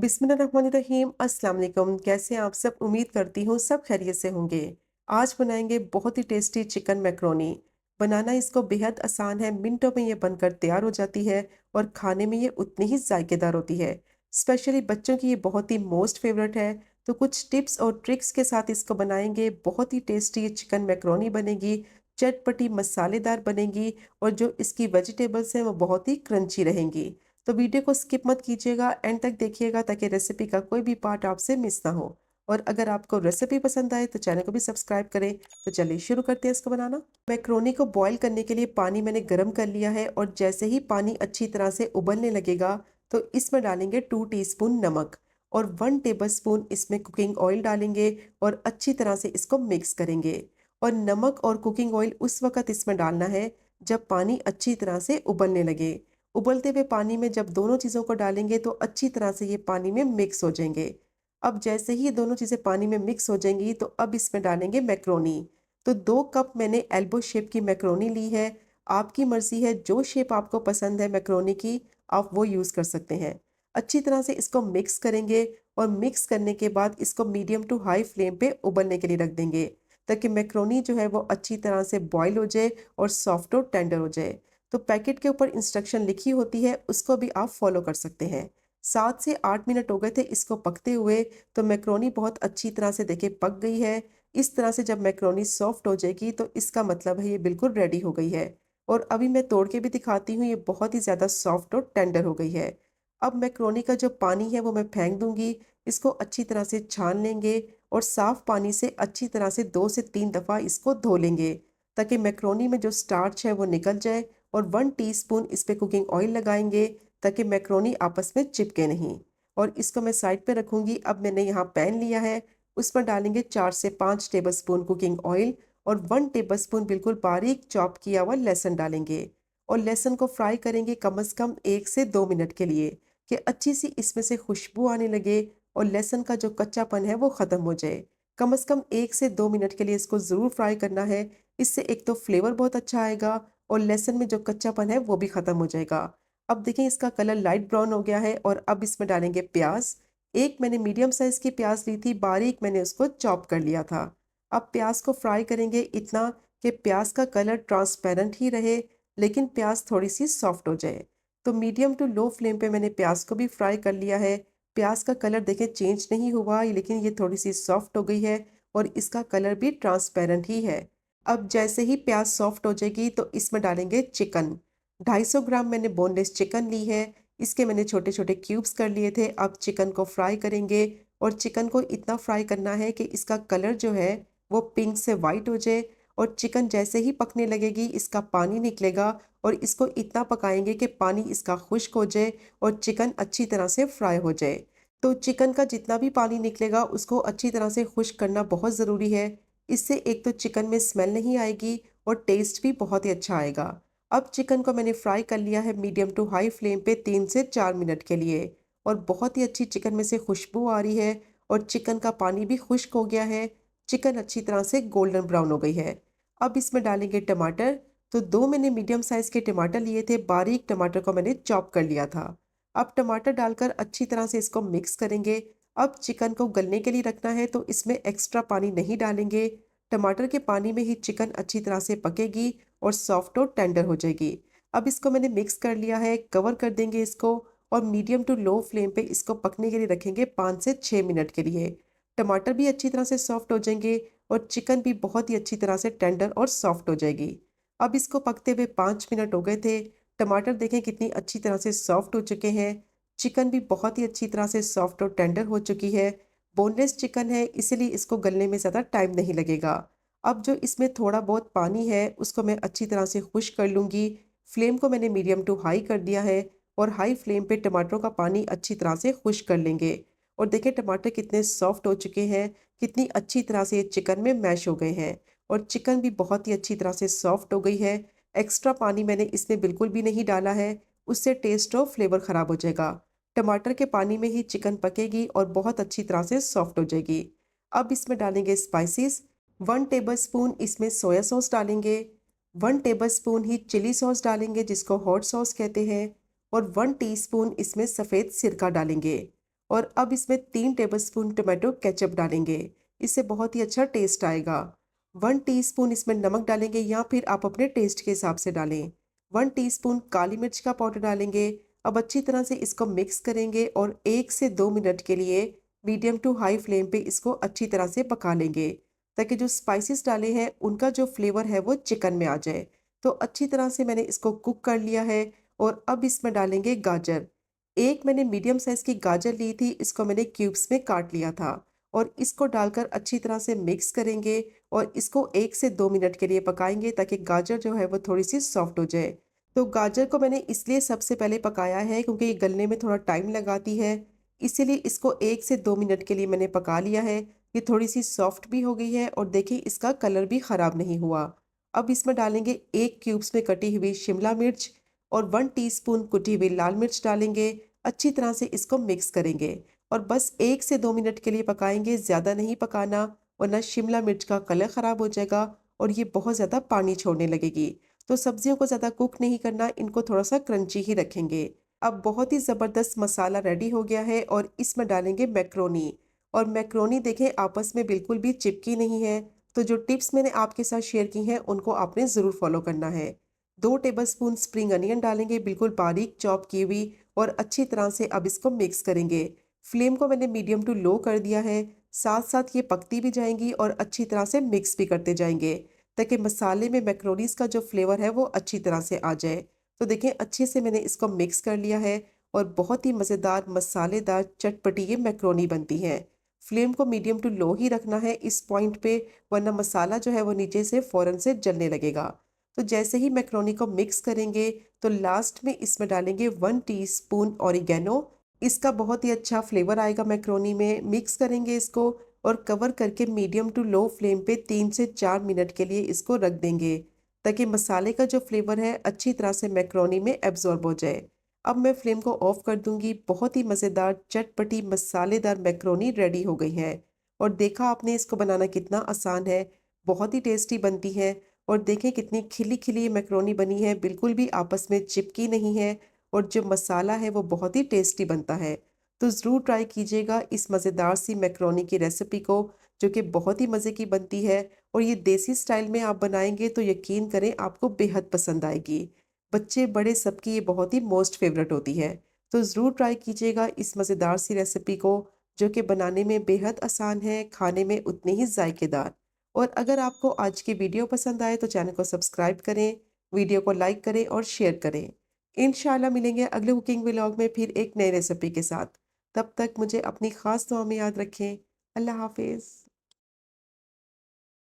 बिस्मिल्लाहिर्रहमानिर्रहीम। अस्सलाम वालेकुम। कैसे हैं आप सब? उम्मीद करती हूँ सब खैरियत से होंगे। आज बनाएंगे बहुत ही टेस्टी चिकन मैक्रोनी। बनाना इसको बेहद आसान है, मिनटों में ये बनकर तैयार हो जाती है और खाने में ये उतनी ही जायकेदार होती है। स्पेशली बच्चों की ये बहुत ही मोस्ट फेवरेट है। तो कुछ टिप्स और ट्रिक्स के साथ इसको बनाएंगे, बहुत ही टेस्टी चिकन मैक्रोनी बनेगी, चटपटी मसालेदार बनेगी और जो इसकी वेजिटेबल्स हैं वो बहुत ही क्रंची रहेंगी। तो वीडियो को स्किप मत कीजिएगा, एंड तक देखिएगा ताकि रेसिपी का कोई भी पार्ट आपसे मिस ना हो। और अगर आपको रेसिपी पसंद आए तो चैनल को भी सब्सक्राइब करें। तो चलिए शुरू करते हैं इसको बनाना। मैक्रोनी को बॉईल करने के लिए पानी मैंने गर्म कर लिया है और जैसे ही पानी अच्छी तरह से उबलने लगेगा तो इसमें डालेंगे 2 टीस्पून नमक और 1 टेबल स्पून इसमें कुकिंग ऑयल डालेंगे और अच्छी तरह से इसको मिक्स करेंगे। और नमक और कुकिंग ऑयल उस वक्त इसमें डालना है जब पानी अच्छी तरह से उबलने लगे। उबलते हुए पानी में जब दोनों चीज़ों को डालेंगे तो अच्छी तरह से ये पानी में मिक्स हो जाएंगे। अब जैसे ही ये दोनों चीज़ें पानी में मिक्स हो जाएंगी तो अब इसमें डालेंगे मैक्रोनी। तो 2 कप मैंने एल्बो शेप की मैक्रोनी ली है। आपकी मर्जी है, जो शेप आपको पसंद है मैक्रोनी की आप वो यूज़ कर सकते हैं। अच्छी तरह से इसको मिक्स करेंगे और मिक्स करने के बाद इसको मीडियम टू हाई फ्लेम पे उबलने के लिए रख देंगे ताकि मैक्रोनी जो है वो अच्छी तरह से बॉयल हो जाए और सॉफ्ट और टेंडर हो जाए। तो पैकेट के ऊपर इंस्ट्रक्शन लिखी होती है, उसको भी आप फॉलो कर सकते हैं। 7 से 8 मिनट हो गए थे इसको पकते हुए। तो मैक्रोनी बहुत अच्छी तरह से देखिए पक गई है। इस तरह से जब मैक्रोनी सॉफ्ट हो जाएगी तो इसका मतलब है ये बिल्कुल रेडी हो गई है। और अभी मैं तोड़ के भी दिखाती हूँ, ये बहुत ही ज़्यादा सॉफ्ट और टेंडर हो गई है। अब मैक्रोनी का जो पानी है वो मैं फेंक दूंगी। इसको अच्छी तरह से छान लेंगे और साफ पानी से अच्छी तरह से 2 से 3 दफ़ा इसको धो लेंगे ताकि मैक्रोनी में जो स्टार्च है वो निकल जाए। और 1 टीस्पून इस पे कुकिंग ऑयल लगाएंगे ताकि मैक्रोनी आपस में चिपके नहीं। और इसको मैं साइड पे रखूंगी। अब मैंने यहाँ पैन लिया है, उसमें डालेंगे 4 से 5 टेबलस्पून कुकिंग ऑयल और 1 टेबलस्पून बिल्कुल बारीक चॉप किया हुआ लहसुन डालेंगे। और लहसुन को फ्राई करेंगे कम से कम 1 से 2 मिनट के लिए कि अच्छी सी इसमें से खुशबू आने लगे और लहसुन का जो कच्चापन है वो ख़त्म हो जाए। कम से कम 1 से 2 मिनट के लिए इसको ज़रूर फ्राई करना है। इससे एक तो फ्लेवर बहुत अच्छा आएगा और लहसुन में जो कच्चापन है वो भी ख़त्म हो जाएगा। अब देखें इसका कलर लाइट ब्राउन हो गया है और अब इसमें डालेंगे प्याज। एक मैंने मीडियम साइज़ की प्याज ली थी, बारीक मैंने उसको चॉप कर लिया था। अब प्याज को फ्राई करेंगे इतना कि प्याज का कलर ट्रांसपेरेंट ही रहे लेकिन प्याज थोड़ी सी सॉफ्ट हो जाए। तो मीडियम टू लो फ्लेम पे मैंने प्याज को भी फ्राई कर लिया है। प्याज का कलर देखें चेंज नहीं हुआ लेकिन ये थोड़ी सी सॉफ्ट हो गई है और इसका कलर भी ट्रांसपेरेंट ही है। अब जैसे ही प्याज सॉफ्ट हो जाएगी तो इसमें डालेंगे चिकन। 250 ग्राम मैंने बोनलेस चिकन ली है। इसके मैंने छोटे छोटे क्यूब्स कर लिए थे। अब चिकन को फ्राई करेंगे और चिकन को इतना फ्राई करना है कि इसका कलर जो है वो पिंक से वाइट हो जाए। और चिकन जैसे ही पकने लगेगी इसका पानी निकलेगा और इसको इतना पकाएंगे कि पानी इसका खुश्क हो जाए और चिकन अच्छी तरह से फ्राई हो जाए। तो चिकन का जितना भी पानी निकलेगा उसको अच्छी तरह से खुश्क करना बहुत ज़रूरी है। इससे एक तो चिकन में स्मेल नहीं आएगी और टेस्ट भी बहुत ही अच्छा आएगा। अब चिकन को मैंने फ्राई कर लिया है मीडियम टू हाई फ्लेम पे 3 से 4 मिनट के लिए और बहुत ही अच्छी चिकन में से खुशबू आ रही है और चिकन का पानी भी खुश्क हो गया है। चिकन अच्छी तरह से गोल्डन ब्राउन हो गई है। अब इसमें डालेंगे टमाटर। तो 2 मैंने मीडियम साइज़ के टमाटर लिए थे, बारीक टमाटर को मैंने चॉप कर लिया था। अब टमाटर डालकर अच्छी तरह से इसको मिक्स करेंगे। अब चिकन को गलने के लिए रखना है तो इसमें एक्स्ट्रा पानी नहीं डालेंगे। टमाटर के पानी में ही चिकन अच्छी तरह से पकेगी और सॉफ्ट और टेंडर हो जाएगी। अब इसको मैंने मिक्स कर लिया है, कवर कर देंगे इसको और मीडियम टू लो फ्लेम पे इसको पकने के लिए रखेंगे 5 से 6 मिनट के लिए। टमाटर भी अच्छी तरह से सॉफ्ट हो जाएंगे और चिकन भी बहुत ही अच्छी तरह से टेंडर और सॉफ्ट हो जाएगी। अब इसको पकते हुए 5 मिनट हो गए थे। टमाटर देखें कितनी अच्छी तरह से सॉफ्ट हो चुके हैं। चिकन भी बहुत ही अच्छी तरह से सॉफ्ट और टेंडर हो चुकी है। बोनलेस चिकन है इसलिए इसको गलने में ज़्यादा टाइम नहीं लगेगा। अब जो इसमें थोड़ा बहुत पानी है उसको मैं अच्छी तरह से खुश्क कर लूँगी। फ्लेम को मैंने मीडियम टू हाई कर दिया है और हाई फ्लेम पे टमाटरों का पानी अच्छी तरह से खुश्क कर लेंगे। और देखें टमाटर कितने सॉफ्ट हो चुके हैं, कितनी अच्छी तरह से ये चिकन में मैश हो गए हैं और चिकन भी बहुत ही अच्छी तरह से सॉफ्ट हो गई है। एक्स्ट्रा पानी मैंने इसमें बिल्कुल भी नहीं डाला है, उससे टेस्ट और फ्लेवर ख़राब हो जाएगा। टमाटर के पानी में ही चिकन पकेगी और बहुत अच्छी तरह से सॉफ्ट हो जाएगी। अब इसमें डालेंगे स्पाइसेस। 1 टेबलस्पून इसमें सोया सॉस डालेंगे, 1 टेबलस्पून ही चिली सॉस डालेंगे जिसको हॉट सॉस कहते हैं और 1 टीस्पून इसमें सफ़ेद सिरका डालेंगे। और अब इसमें 3 टेबलस्पून टोमेटो केचप डालेंगे। इससे बहुत ही अच्छा टेस्ट आएगा। 1 टीस्पून इसमें नमक डालेंगे या फिर आप अपने टेस्ट के हिसाब से डालें। 1 टीस्पून काली मिर्च का पाउडर डालेंगे। अब अच्छी तरह से इसको मिक्स करेंगे और 1 से 2 मिनट के लिए मीडियम टू हाई फ्लेम पे इसको अच्छी तरह से पका लेंगे, ताकि जो स्पाइसेस डाले हैं उनका जो फ्लेवर है वो चिकन में आ जाए। तो अच्छी तरह से मैंने इसको कुक कर लिया है और अब इसमें डालेंगे गाजर। एक मैंने मीडियम साइज़ की गाजर ली थी, इसको मैंने क्यूब्स में काट लिया था और इसको डालकर अच्छी तरह से मिक्स करेंगे और इसको 1 से 2 मिनट के लिए पकाएँगे, ताकि गाजर जो है वो थोड़ी-सी सॉफ्ट हो जाए। तो गाजर को मैंने इसलिए सबसे पहले पकाया है क्योंकि ये गलने में थोड़ा टाइम लगाती है, इसीलिए इसको 1 से 2 मिनट के लिए मैंने पका लिया है। ये थोड़ी-सी सॉफ्ट भी हो गई है और देखिए इसका कलर भी ख़राब नहीं हुआ। अब इसमें डालेंगे 1 क्यूब्स में कटी हुई शिमला मिर्च और 1 टीस्पून कुटी हुई लाल मिर्च डालेंगे। अच्छी तरह से इसको मिक्स करेंगे और बस 1 से 2 मिनट के लिए पकाएँगे, ज़्यादा नहीं पकाना, वरना शिमला मिर्च का कलर ख़राब हो जाएगा और ये बहुत ज़्यादा पानी छोड़ने लगेगी। तो सब्जियों को ज़्यादा कुक नहीं करना, इनको थोड़ा-सा क्रंची ही रखेंगे। अब बहुत ही ज़बरदस्त मसाला रेडी हो गया है और इसमें डालेंगे मैक्रोनी। और मैक्रोनी देखें आपस में बिल्कुल भी चिपकी नहीं है। तो जो टिप्स मैंने आपके साथ शेयर की हैं उनको आपने ज़रूर फॉलो करना है। 2 टेबलस्पून स्प्रिंग अनियन डालेंगे बिल्कुल बारीक चॉप की हुई और अच्छी तरह से अब इसको मिक्स करेंगे। फ्लेम को मैंने मीडियम टू लो कर दिया है। साथ-साथ ये पकती भी जाएँगी और अच्छी तरह से मिक्स भी करते जाएँगे, ताकि मसाले में मैक्रोनीज़ का जो फ्लेवर है वो अच्छी तरह से आ जाए। तो देखें अच्छे से मैंने इसको मिक्स कर लिया है और बहुत ही मज़ेदार, मसालेदार, चटपटी ये मैक्रोनी बनती है। फ्लेम को मीडियम टू लो ही रखना है इस पॉइंट पे, वरना मसाला जो है वो नीचे से फ़ौरन से जलने लगेगा। तो जैसे ही मैक्रोनी को मिक्स करेंगे तो लास्ट में इसमें डालेंगे 1 टीस्पून ऑरिगेनो। इसका बहुत ही अच्छा फ्लेवर आएगा मैक्रोनी में। मिक्स करेंगे इसको और कवर करके मीडियम टू लो फ्लेम पे 3 से 4 मिनट के लिए इसको रख देंगे, ताकि मसाले का जो फ्लेवर है अच्छी तरह से मैक्रोनी में एब्ज़ॉर्ब हो जाए। अब मैं फ्लेम को ऑफ कर दूंगी। बहुत ही मज़ेदार, चटपटी, मसालेदार मैक्रोनी रेडी हो गई है। और देखा आपने इसको बनाना कितना आसान है, बहुत ही टेस्टी बनती है। और देखें कितनी खिली-खिली ये मैक्रोनी बनी है, बिल्कुल भी आपस में चिपकी नहीं है और जो मसाला है वो बहुत ही टेस्टी बनता है। तो ज़रूर ट्राई कीजिएगा इस मज़ेदार सी मैक्रोनी की रेसिपी को, जो कि बहुत ही मज़े की बनती है और ये देसी स्टाइल में आप बनाएँगे तो यकीन करें आपको बेहद पसंद आएगी। बच्चे बड़े सबकी ये बहुत ही मोस्ट फ़ेवरेट होती है। तो ज़रूर ट्राई कीजिएगा इस मज़ेदार सी रेसिपी को, जो कि बनाने में बेहद आसान है, खाने में उतनी ही ज़ायकेदार। और अगर आपको आज की वीडियो पसंद आए तो चैनल को सब्सक्राइब करें, वीडियो को लाइक करें और शेयर करें। इंशाल्लाह मिलेंगे अगले कुकिंग व्लॉग में फिर एक नई रेसिपी के साथ। तब तक मुझे अपनी ख़ास दुआ में याद रखें। अल्लाह हाफ़िज़।